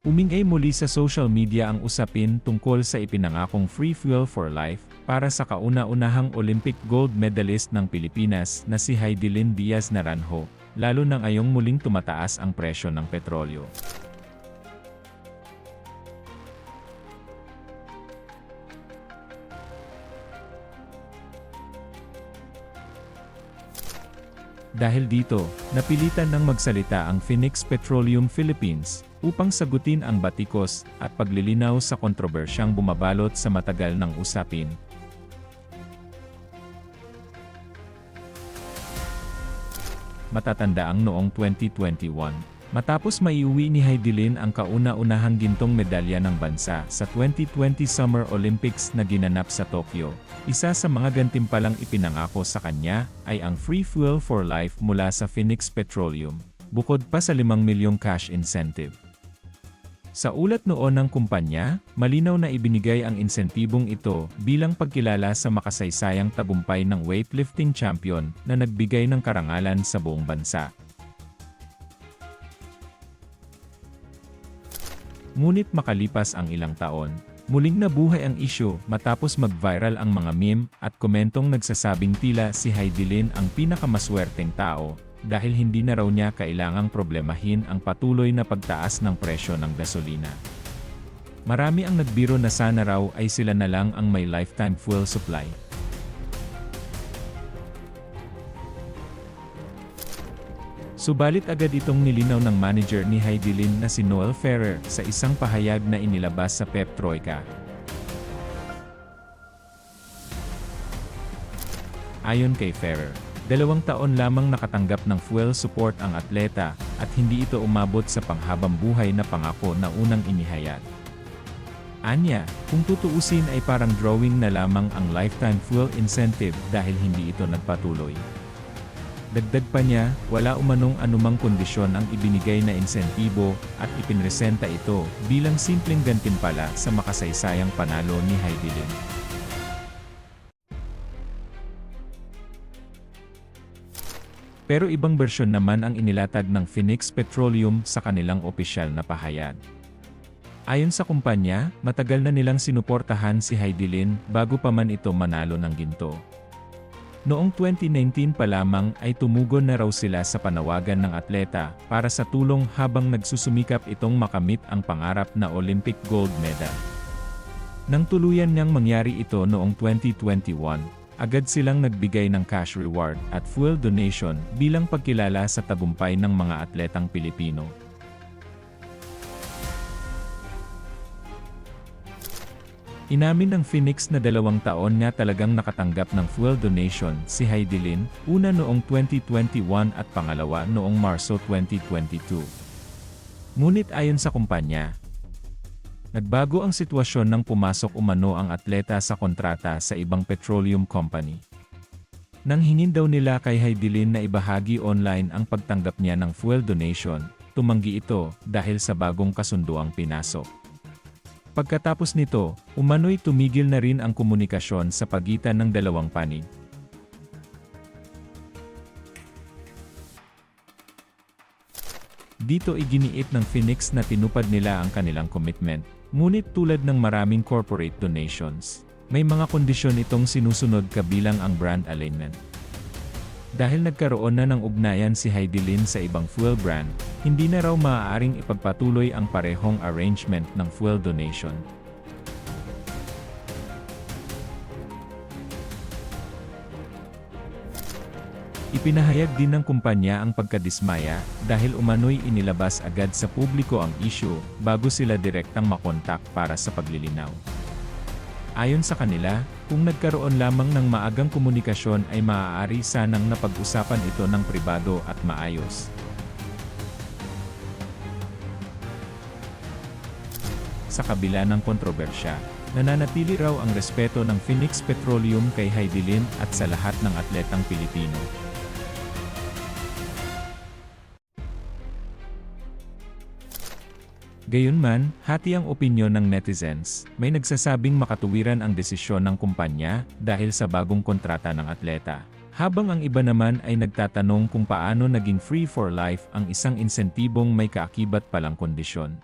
Umingay muli sa social media ang usapin tungkol sa ipinangakong Free Fuel for Life para sa kauna-unahang Olympic gold medalist ng Pilipinas na si Hidilyn Diaz Naranjo, lalo na ngayong muling tumataas ang presyo ng petrolyo. Dahil dito, napilitan ng magsalita ang Phoenix Petroleum Philippines upang sagutin ang batikos at paglilinaw sa kontrobersyang bumabalot sa matagal ng usapin. Matatandaang noong 2021, matapos maiuwi ni Hidilyn ang kauna-unahang gintong medalya ng bansa sa 2020 Summer Olympics na ginanap sa Tokyo, isa sa mga gantimpalang ipinangako sa kanya ay ang Free Fuel for Life mula sa Phoenix Petroleum, bukod pa sa 5 milyong cash incentive. Sa ulat noon ng kumpanya, malinaw na ibinigay ang insentibong ito bilang pagkilala sa makasaysayang tagumpay ng weightlifting champion na nagbigay ng karangalan sa buong bansa. Ngunit makalipas ang ilang taon, muling nabuhay ang isyu matapos mag-viral ang mga meme at komentong nagsasabing tila si Hidilyn ang pinakamaswerteng tao dahil hindi na raw niya kailangang problemahin ang patuloy na pagtaas ng presyo ng gasolina. Marami ang nagbiro na sana raw ay sila na lang ang may lifetime fuel supply. Subalit agad itong nilinaw ng manager ni Hidilyn na si Noel Ferrer sa isang pahayag na inilabas sa Pep Troika. Ayon kay Ferrer, 2 taon lamang nakatanggap ng fuel support ang atleta at hindi ito umabot sa panghabang buhay na pangako na unang inihayag. Anya, kung tutuusin ay parang drawing na lamang ang lifetime fuel incentive dahil hindi ito nagpatuloy. Dagdag pa niya, wala umanong anumang kondisyon ang ibinigay na insentibo at ipinresenta ito bilang simpleng gantimpala sa makasaysayang panalo ni Hidilyn. Pero ibang bersyon naman ang inilatag ng Phoenix Petroleum sa kanilang opisyal na pahayag. Ayon sa kumpanya, matagal na nilang sinuportahan si Hidilyn bago pa man ito manalo ng ginto. Noong 2019 pa lamang ay tumugon na raw sila sa panawagan ng atleta para sa tulong habang nagsusumikap itong makamit ang pangarap na Olympic gold medal. Nang tuluyan niyang mangyari ito noong 2021, agad silang nagbigay ng cash reward at fuel donation bilang pagkilala sa tagumpay ng mga atletang Pilipino. Inamin ng Phoenix na 2 taon nga talagang nakatanggap ng fuel donation si Hidilyn, una noong 2021 at pangalawa noong Marso 2022. Ngunit ayon sa kumpanya, nagbago ang sitwasyon nang pumasok umano ang atleta sa kontrata sa ibang petroleum company. Nang hingin daw nila kay Hidilyn na ibahagi online ang pagtanggap niya ng fuel donation, tumanggi ito dahil sa bagong kasunduang pinasok. Pagkatapos nito, umano'y tumigil na rin ang komunikasyon sa pagitan ng dalawang panig. Dito iginiit ng Phoenix na tinupad nila ang kanilang commitment, ngunit tulad ng maraming corporate donations, may mga kondisyon itong sinusunod kabilang ang brand alignment. Dahil nagkaroon na ng ugnayan si Hidilyn sa ibang fuel brand, hindi na raw maaaring ipagpatuloy ang parehong arrangement ng fuel donation. Ipinahayag din ng kumpanya ang pagkadismaya dahil umano'y inilabas agad sa publiko ang issue bago sila direktang makontak para sa paglilinaw. Ayon sa kanila, kung nagkaroon lamang ng maagang komunikasyon ay maaari sanang napag-usapan ito ng pribado at maayos. Sa kabila ng kontrobersya, nananatili raw ang respeto ng Phoenix Petroleum kay Hidilyn at sa lahat ng atletang Pilipino. Gayunman, hati ang opinyon ng netizens. May nagsasabing makatuwiran ang desisyon ng kumpanya dahil sa bagong kontrata ng atleta. Habang ang iba naman ay nagtatanong kung paano naging free for life ang isang insentibong may kaakibat palang kondisyon.